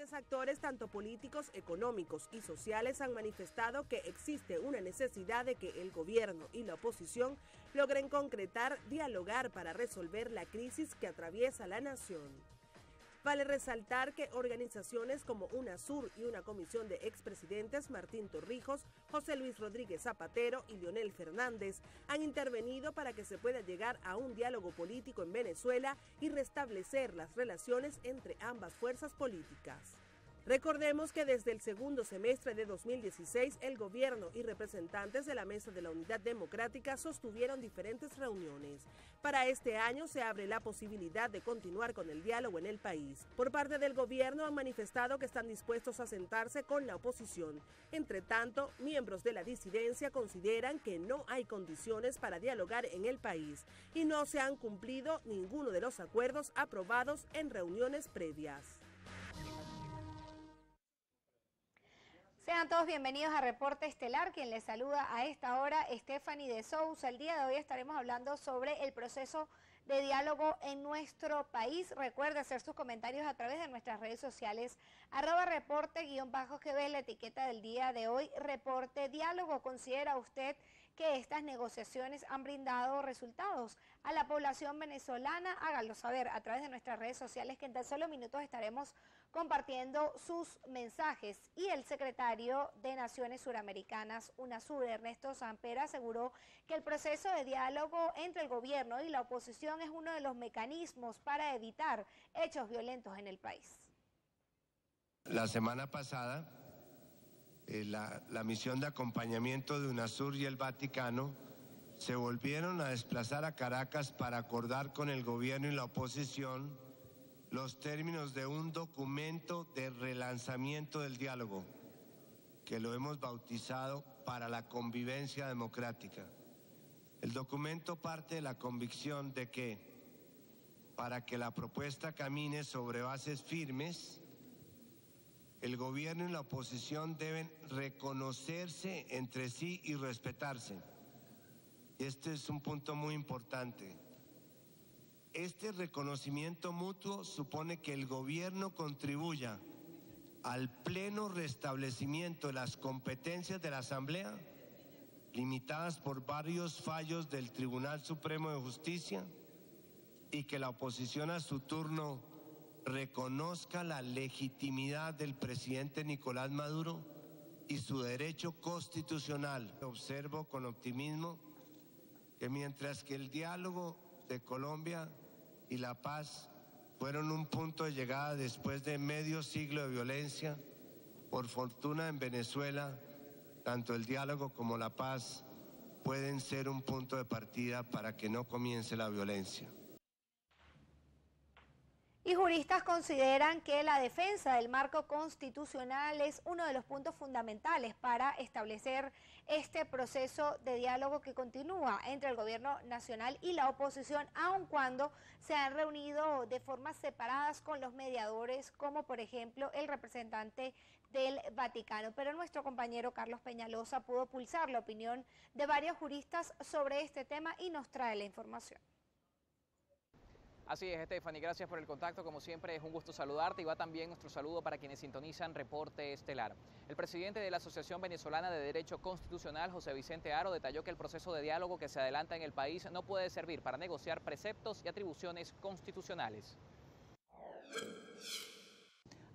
Diferentes actores, tanto políticos, económicos y sociales, han manifestado que existe una necesidad de que el gobierno y la oposición logren concretar, dialogar para resolver la crisis que atraviesa la nación. Vale resaltar que organizaciones como UNASUR y una comisión de expresidentes, Martín Torrijos, José Luis Rodríguez Zapatero y Leonel Fernández, han intervenido para que se pueda llegar a un diálogo político en Venezuela y restablecer las relaciones entre ambas fuerzas políticas. Recordemos que desde el segundo semestre de 2016, el gobierno y representantes de la Mesa de la Unidad Democrática sostuvieron diferentes reuniones. Para este año se abre la posibilidad de continuar con el diálogo en el país. Por parte del gobierno han manifestado que están dispuestos a sentarse con la oposición. Entre tanto, miembros de la disidencia consideran que no hay condiciones para dialogar en el país y no se han cumplido ninguno de los acuerdos aprobados en reuniones previas. Sean todos bienvenidos a Reporte Estelar, quien les saluda a esta hora, Stephanie de Sousa. El día de hoy estaremos hablando sobre el proceso de diálogo en nuestro país. Recuerde hacer sus comentarios a través de nuestras redes sociales, @reporte_GB, la etiqueta del día de hoy, Reporte Diálogo. ¿Considera usted que estas negociaciones han brindado resultados a la población venezolana? Háganlo saber a través de nuestras redes sociales, que en tan solo minutos estaremos compartiendo sus mensajes. Y el secretario de Naciones Suramericanas, UNASUR, Ernesto Samper, aseguró que el proceso de diálogo entre el gobierno y la oposición es uno de los mecanismos para evitar hechos violentos en el país. La semana pasada, la misión de acompañamiento de UNASUR y el Vaticano se volvieron a desplazar a Caracas para acordar con el gobierno y la oposición los términos de un documento de relanzamiento del diálogo, que lo hemos bautizado para la convivencia democrática. El documento parte de la convicción de que, para que la propuesta camine sobre bases firmes, el gobierno y la oposición deben reconocerse entre sí y respetarse. Este es un punto muy importante. Este reconocimiento mutuo supone que el gobierno contribuya al pleno restablecimiento de las competencias de la Asamblea, limitadas por varios fallos del Tribunal Supremo de Justicia, y que la oposición a su turno reconozca la legitimidad del presidente Nicolás Maduro y su derecho constitucional. Observo con optimismo que mientras que el diálogo de Colombia y la paz fueron un punto de llegada después de medio siglo de violencia, por fortuna en Venezuela, tanto el diálogo como la paz pueden ser un punto de partida para que no comience la violencia. Y juristas consideran que la defensa del marco constitucional es uno de los puntos fundamentales para establecer este proceso de diálogo que continúa entre el gobierno nacional y la oposición, aun cuando se han reunido de formas separadas con los mediadores, como por ejemplo el representante del Vaticano. Pero nuestro compañero Carlos Peñalosa pudo pulsar la opinión de varios juristas sobre este tema y nos trae la información. Así es, Stephanie, gracias por el contacto. Como siempre, es un gusto saludarte y va también nuestro saludo para quienes sintonizan Reporte Estelar. El presidente de la Asociación Venezolana de Derecho Constitucional, José Vicente Haro, detalló que el proceso de diálogo que se adelanta en el país no puede servir para negociar preceptos y atribuciones constitucionales.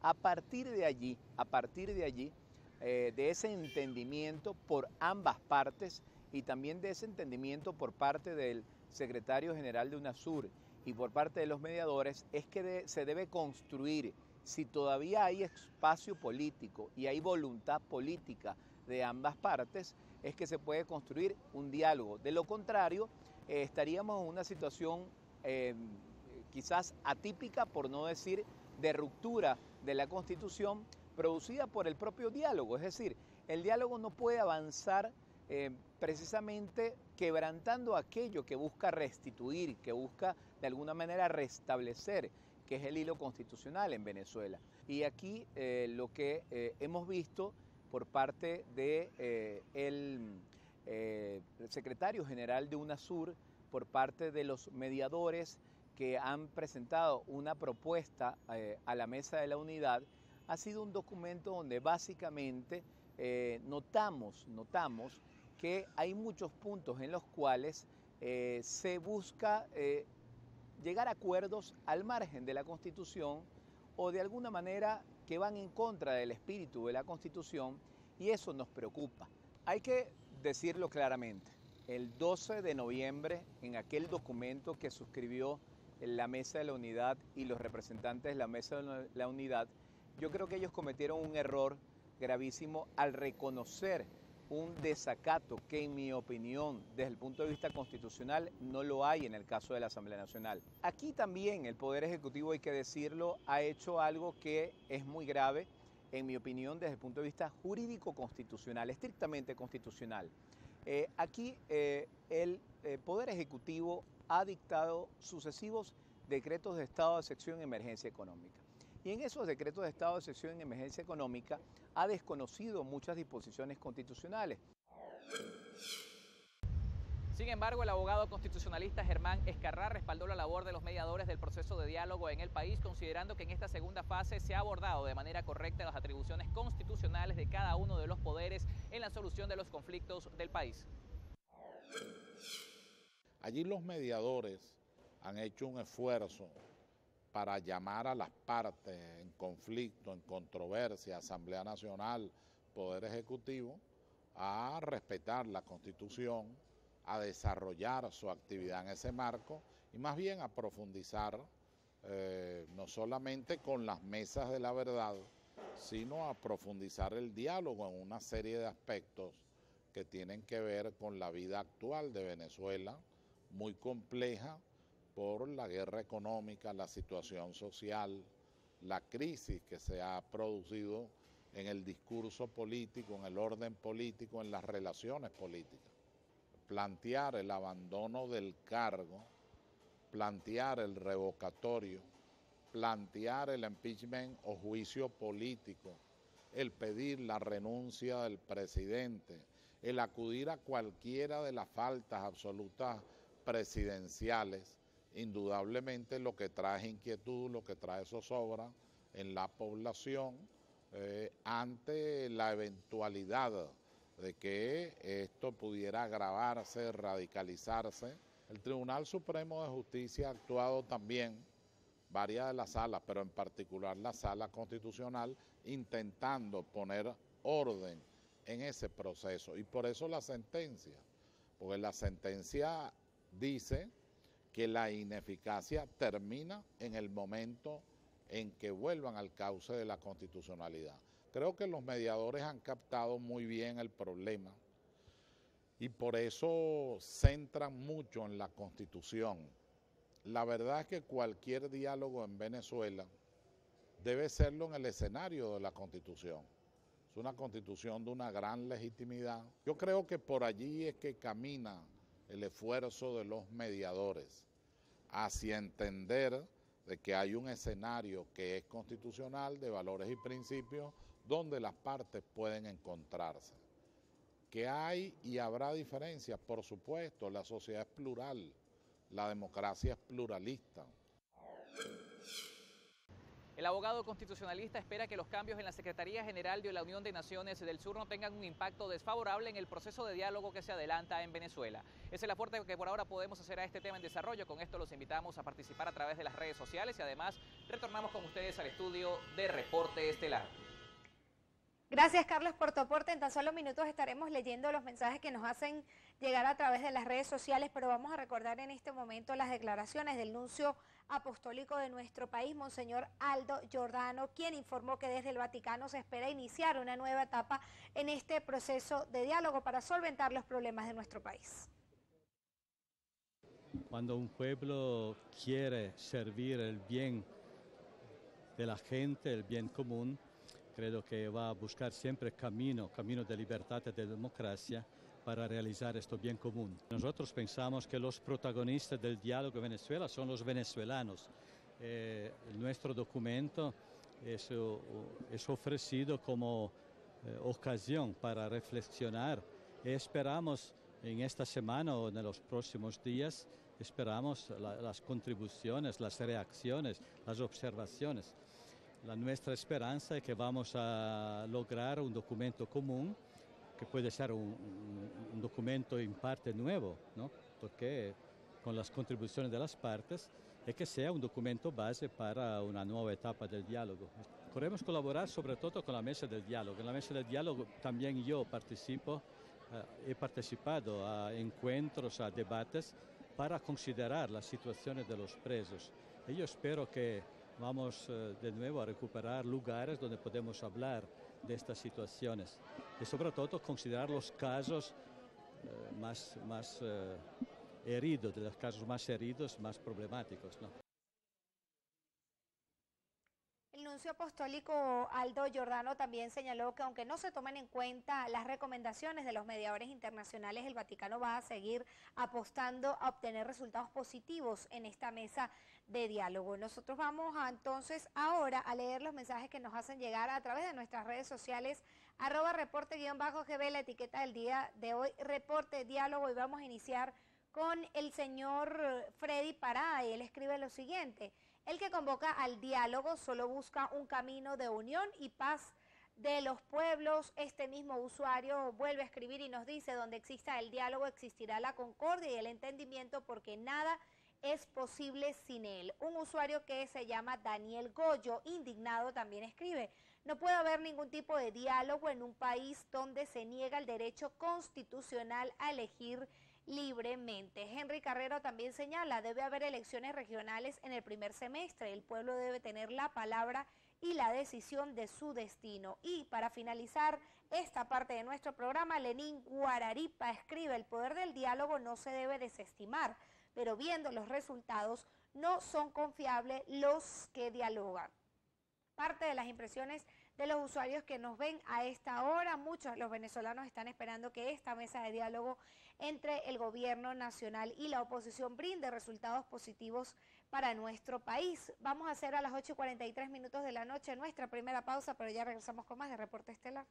A partir de allí, de ese entendimiento por ambas partes y también de ese entendimiento por parte del secretario general de UNASUR y por parte de los mediadores, es que se debe construir, si todavía hay espacio político y hay voluntad política de ambas partes, es que se puede construir un diálogo. De lo contrario, estaríamos en una situación quizás atípica, por no decir de ruptura de la Constitución, producida por el propio diálogo. Es decir, el diálogo no puede avanzar precisamente quebrantando aquello que busca restituir, que busca de alguna manera restablecer, que es el hilo constitucional en Venezuela. Y aquí lo que hemos visto por parte del secretario general de UNASUR, por parte de los mediadores que han presentado una propuesta a la Mesa de la Unidad, ha sido un documento donde básicamente notamos que hay muchos puntos en los cuales se busca llegar a acuerdos al margen de la Constitución o de alguna manera que van en contra del espíritu de la Constitución, y eso nos preocupa. Hay que decirlo claramente, el 12 de noviembre, en aquel documento que suscribió la Mesa de la Unidad y los representantes de la Mesa de la Unidad, yo creo que ellos cometieron un error gravísimo al reconocer un desacato que, en mi opinión, desde el punto de vista constitucional, no lo hay en el caso de la Asamblea Nacional. Aquí también el Poder Ejecutivo, hay que decirlo, ha hecho algo que es muy grave, en mi opinión, desde el punto de vista jurídico-constitucional, estrictamente constitucional. Aquí el Poder Ejecutivo ha dictado sucesivos decretos de estado de excepción y emergencia económica. Y en esos decretos de estado de excepción y emergencia económica ha desconocido muchas disposiciones constitucionales. Sin embargo, el abogado constitucionalista Germán Escarrá respaldó la labor de los mediadores del proceso de diálogo en el país, considerando que en esta segunda fase se ha abordado de manera correcta las atribuciones constitucionales de cada uno de los poderes en la solución de los conflictos del país. Allí los mediadores han hecho un esfuerzo para llamar a las partes en conflicto, en controversia, Asamblea Nacional, Poder Ejecutivo, a respetar la Constitución, a desarrollar su actividad en ese marco y más bien a profundizar no solamente con las mesas de la verdad, sino a profundizar el diálogo en una serie de aspectos que tienen que ver con la vida actual de Venezuela, muy compleja por la guerra económica, la situación social, la crisis que se ha producido en el discurso político, en el orden político, en las relaciones políticas. Plantear el abandono del cargo, plantear el revocatorio, plantear el impeachment o juicio político, el pedir la renuncia del presidente, el acudir a cualquiera de las faltas absolutas presidenciales, indudablemente lo que trae inquietud, lo que trae zozobra en la población ante la eventualidad de que esto pudiera agravarse, radicalizarse. El Tribunal Supremo de Justicia ha actuado también, varias de las salas, pero en particular la Sala Constitucional, intentando poner orden en ese proceso. Y por eso la sentencia, porque la sentencia dice que la ineficacia termina en el momento en que vuelvan al cauce de la constitucionalidad. Creo que los mediadores han captado muy bien el problema y por eso centran mucho en la Constitución. La verdad es que cualquier diálogo en Venezuela debe serlo en el escenario de la Constitución. Es una Constitución de una gran legitimidad. Yo creo que por allí es que camina el esfuerzo de los mediadores hacia entender de que hay un escenario que es constitucional, de valores y principios, donde las partes pueden encontrarse. Que hay y habrá diferencias, por supuesto, la sociedad es plural, la democracia es pluralista. El abogado constitucionalista espera que los cambios en la Secretaría General de la Unión de Naciones del Sur no tengan un impacto desfavorable en el proceso de diálogo que se adelanta en Venezuela. Es el aporte que por ahora podemos hacer a este tema en desarrollo. Con esto los invitamos a participar a través de las redes sociales y además retornamos con ustedes al estudio de Reporte Estelar. Gracias, Carlos, por tu aporte. En tan solo minutos estaremos leyendo los mensajes que nos hacen llegar a través de las redes sociales, pero vamos a recordar en este momento las declaraciones del nuncio apostólico de nuestro país, Monseñor Aldo Giordano, quien informó que desde el Vaticano se espera iniciar una nueva etapa en este proceso de diálogo para solventar los problemas de nuestro país. Cuando un pueblo quiere servir el bien de la gente, el bien común, creo que va a buscar siempre camino de libertad y de democracia para realizar este bien común. Nosotros pensamos que los protagonistas del diálogo en Venezuela son los venezolanos. Nuestro documento es ofrecido como ocasión para reflexionar y esperamos en esta semana o en los próximos días, esperamos las contribuciones, las reacciones, las observaciones. La nuestra esperanza es que vamos a lograr un documento común, que puede ser un documento en parte nuevo, ¿no? Porque con las contribuciones de las partes, y que sea un documento base para una nueva etapa del diálogo. Queremos colaborar sobre todo con la mesa del diálogo. En la mesa del diálogo también yo participo, he participado a encuentros, a debates para considerar las situaciones de los presos. Y yo espero que vamos de nuevo a recuperar lugares donde podemos hablar de estas situaciones y sobre todo considerar los casos más heridos, de los casos más heridos, más problemáticos, ¿no? El nuncio apostólico Aldo Giordano también señaló que aunque no se tomen en cuenta las recomendaciones de los mediadores internacionales, el Vaticano va a seguir apostando a obtener resultados positivos en esta mesa de diálogo. Nosotros vamos entonces ahora a leer los mensajes que nos hacen llegar a través de nuestras redes sociales, @reporte_GB, la etiqueta del día de hoy, Reporte Diálogo, y vamos a iniciar con el señor Freddy Parada, y él escribe lo siguiente: el que convoca al diálogo solo busca un camino de unión y paz de los pueblos. Este mismo usuario vuelve a escribir y nos dice: donde exista el diálogo existirá la concordia y el entendimiento, porque nada es posible sin él. Un usuario que se llama Daniel Goyo, indignado, también escribe: no puede haber ningún tipo de diálogo en un país donde se niega el derecho constitucional a elegir libremente. Henry Carrero también señala: debe haber elecciones regionales en el primer semestre, el pueblo debe tener la palabra y la decisión de su destino. Y para finalizar esta parte de nuestro programa, Lenín Guararipa escribe: el poder del diálogo no se debe desestimar, pero viendo los resultados no son confiables los que dialogan. Parte de las impresiones de los usuarios que nos ven a esta hora. Muchos de los venezolanos están esperando que esta mesa de diálogo entre el gobierno nacional y la oposición brinde resultados positivos para nuestro país. Vamos a hacer a las 8:43 de la noche nuestra primera pausa, pero ya regresamos con más de Reporte Estelar.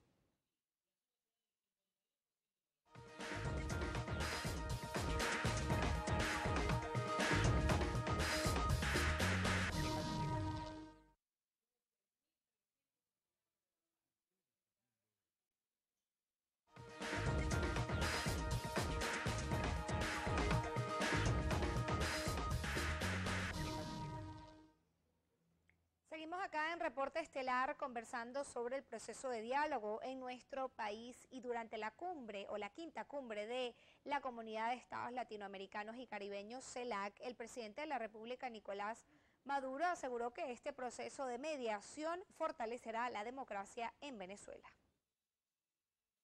Seguimos acá en Reporte Estelar conversando sobre el proceso de diálogo en nuestro país, y durante la cumbre o la quinta cumbre de la Comunidad de Estados Latinoamericanos y Caribeños, CELAC, el presidente de la República, Nicolás Maduro, aseguró que este proceso de mediación fortalecerá la democracia en Venezuela.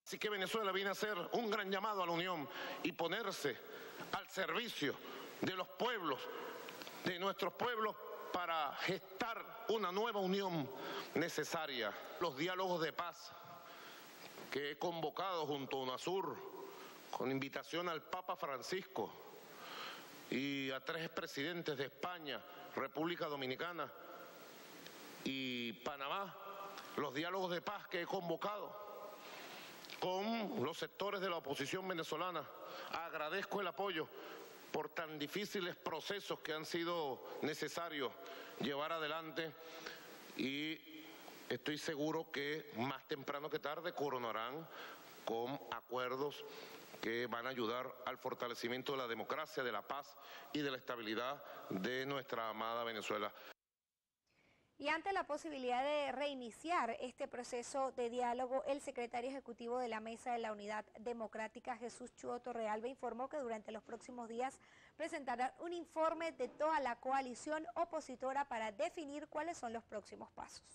Así que Venezuela viene a hacer un gran llamado a la unión y ponerse al servicio de los pueblos, de nuestros pueblos, para gestar una nueva unión necesaria. Los diálogos de paz que he convocado junto a UNASUR, con invitación al Papa Francisco y a 3 expresidentes de España, República Dominicana y Panamá, los diálogos de paz que he convocado con los sectores de la oposición venezolana. Agradezco el apoyo por tan difíciles procesos que han sido necesarios llevar adelante, y estoy seguro que más temprano que tarde coronarán con acuerdos que van a ayudar al fortalecimiento de la democracia, de la paz y de la estabilidad de nuestra amada Venezuela. Y ante la posibilidad de reiniciar este proceso de diálogo, el secretario ejecutivo de la Mesa de la Unidad Democrática, Jesús Chúo Torrealba, informó que durante los próximos días presentará un informe de toda la coalición opositora para definir cuáles son los próximos pasos.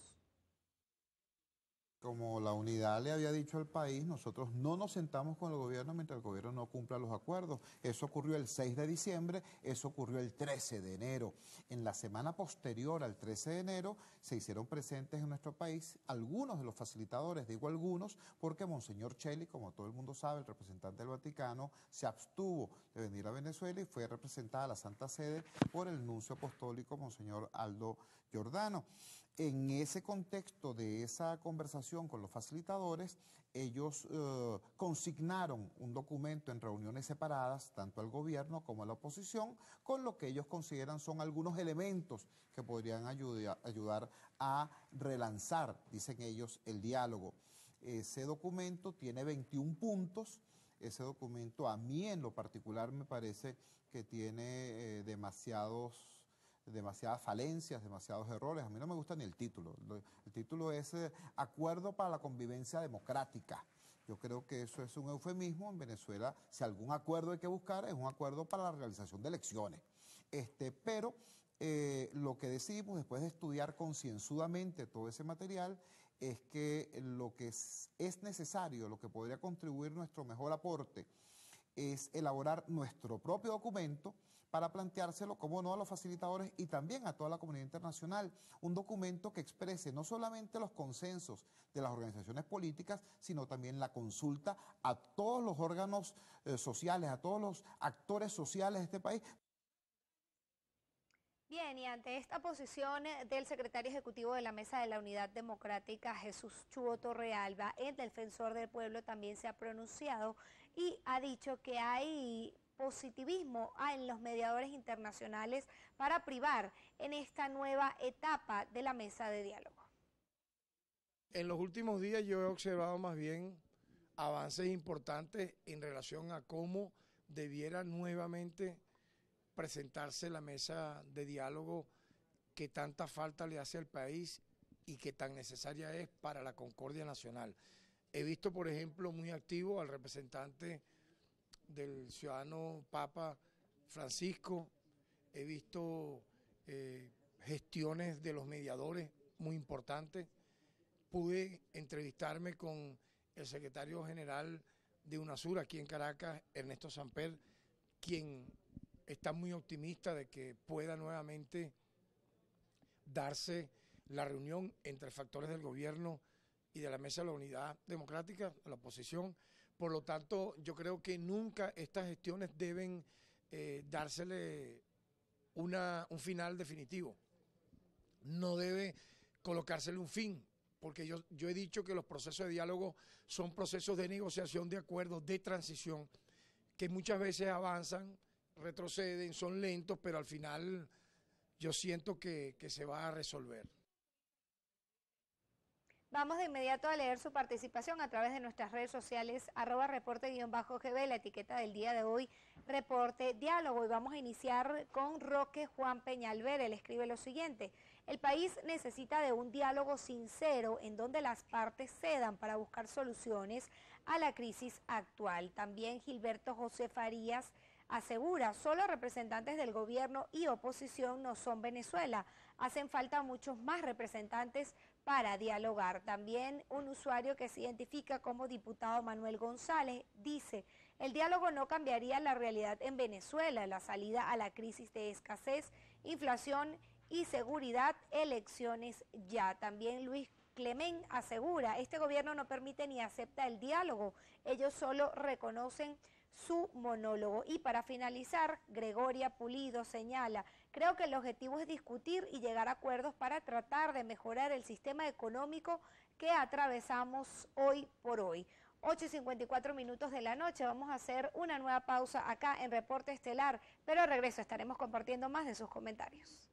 Como la unidad le había dicho al país, nosotros no nos sentamos con el gobierno mientras el gobierno no cumpla los acuerdos. Eso ocurrió el 6 de diciembre, eso ocurrió el 13 de enero. En la semana posterior al 13 de enero se hicieron presentes en nuestro país algunos de los facilitadores, digo algunos, porque Monseñor Cheli, como todo el mundo sabe, el representante del Vaticano, se abstuvo de venir a Venezuela y fue representada a la Santa Sede por el nuncio apostólico Monseñor Aldo Giordano. En ese contexto de esa conversación con los facilitadores, ellos consignaron un documento en reuniones separadas, tanto al gobierno como a la oposición, con lo que ellos consideran son algunos elementos que podrían ayudar a relanzar, dicen ellos, el diálogo. Ese documento tiene 21 puntos. Ese documento a mí en lo particular me parece que tiene demasiadas falencias, demasiados errores. A mí no me gusta ni el título. El título es Acuerdo para la Convivencia Democrática. Yo creo que eso es un eufemismo. En Venezuela, si algún acuerdo hay que buscar, es un acuerdo para la realización de elecciones. Pero lo que decidimos después de estudiar concienzudamente todo ese material es que lo que es necesario, lo que podría contribuir nuestro mejor aporte, es elaborar nuestro propio documento para planteárselo, como no, a los facilitadores y también a toda la comunidad internacional. Un documento que exprese no solamente los consensos de las organizaciones políticas, sino también la consulta a todos los órganos sociales, a todos los actores sociales de este país. Bien, y ante esta posición del secretario ejecutivo de la Mesa de la Unidad Democrática, Jesús Chuo Torrealba, el defensor del pueblo también se ha pronunciado y ha dicho que hay positivismo en los mediadores internacionales para privar en esta nueva etapa de la mesa de diálogo. En los últimos días yo he observado más bien avances importantes en relación a cómo debiera nuevamente presentarse la mesa de diálogo que tanta falta le hace al país y que tan necesaria es para la concordia nacional. He visto, por ejemplo, muy activo al representante del ciudadano Papa Francisco, he visto gestiones de los mediadores muy importantes. Pude entrevistarme con el secretario general de UNASUR aquí en Caracas, Ernesto Samper, quien está muy optimista de que pueda nuevamente darse la reunión entre factores del gobierno y de la Mesa de la Unidad Democrática, la oposición. Por lo tanto, yo creo que nunca estas gestiones deben dársele un final definitivo. No debe colocársele un fin, porque yo he dicho que los procesos de diálogo son procesos de negociación, de acuerdos, de transición, que muchas veces avanzan, retroceden, son lentos, pero al final yo siento que se va a resolver. Vamos de inmediato a leer su participación a través de nuestras redes sociales, @reporte_GB, la etiqueta del día de hoy, Reporte Diálogo. Y vamos a iniciar con Roque Juan Peñalver. Él escribe lo siguiente: el país necesita de un diálogo sincero en donde las partes cedan para buscar soluciones a la crisis actual. También Gilberto José Farías asegura, solo representantes del gobierno y oposición no son Venezuela. Hacen falta muchos más representantes para dialogar. También un usuario que se identifica como diputado Manuel González dice, el diálogo no cambiaría la realidad en Venezuela, la salida a la crisis de escasez, inflación y seguridad, elecciones ya. También Luis Clemén asegura, este gobierno no permite ni acepta el diálogo, ellos solo reconocen su monólogo. Y para finalizar, Gregoria Pulido señala, creo que el objetivo es discutir y llegar a acuerdos para tratar de mejorar el sistema económico que atravesamos hoy por hoy. 8:54 de la noche, vamos a hacer una nueva pausa acá en Reporte Estelar, pero al regreso estaremos compartiendo más de sus comentarios.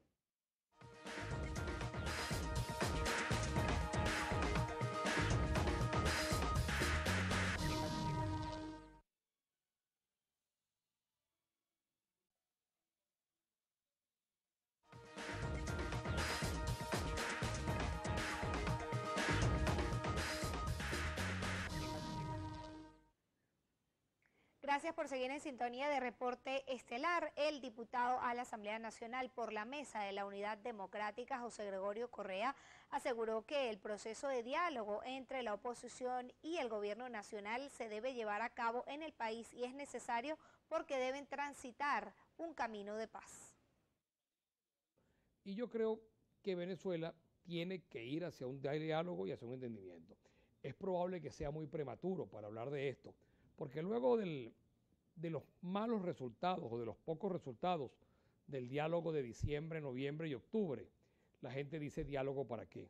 Gracias por seguir en sintonía de Reporte Estelar. El diputado a la Asamblea Nacional por la Mesa de la Unidad Democrática, José Gregorio Correa, aseguró que el proceso de diálogo entre la oposición y el gobierno nacional se debe llevar a cabo en el país y es necesario porque deben transitar un camino de paz. Y yo creo que Venezuela tiene que ir hacia un diálogo y hacia un entendimiento. Es probable que sea muy prematuro para hablar de esto, porque luego de los malos resultados o de los pocos resultados del diálogo de diciembre, noviembre y octubre, la gente dice diálogo para qué.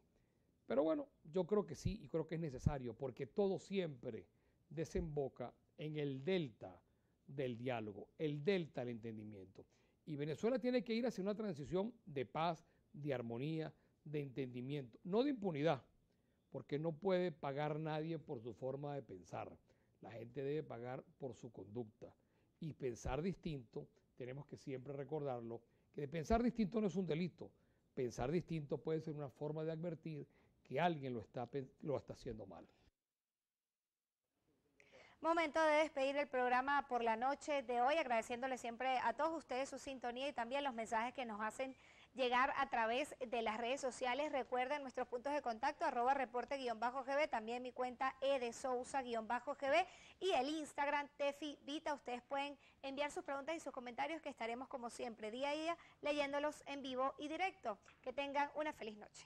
Pero bueno, yo creo que sí y creo que es necesario porque todo siempre desemboca en el delta del diálogo, el delta del entendimiento. Y Venezuela tiene que ir hacia una transición de paz, de armonía, de entendimiento, no de impunidad, porque no puede pagar nadie por su forma de pensar. La gente debe pagar por su conducta. Y pensar distinto, tenemos que siempre recordarlo, que de pensar distinto no es un delito. Pensar distinto puede ser una forma de advertir que alguien lo está haciendo mal. Momento de despedir el programa por la noche de hoy, agradeciéndole siempre a todos ustedes su sintonía y también los mensajes que nos hacen llegar a través de las redes sociales. Recuerden nuestros puntos de contacto, @reporte_GB, también mi cuenta edesousa_GB y el Instagram TefiVita. Ustedes pueden enviar sus preguntas y sus comentarios que estaremos como siempre día a día leyéndolos en vivo y directo. Que tengan una feliz noche.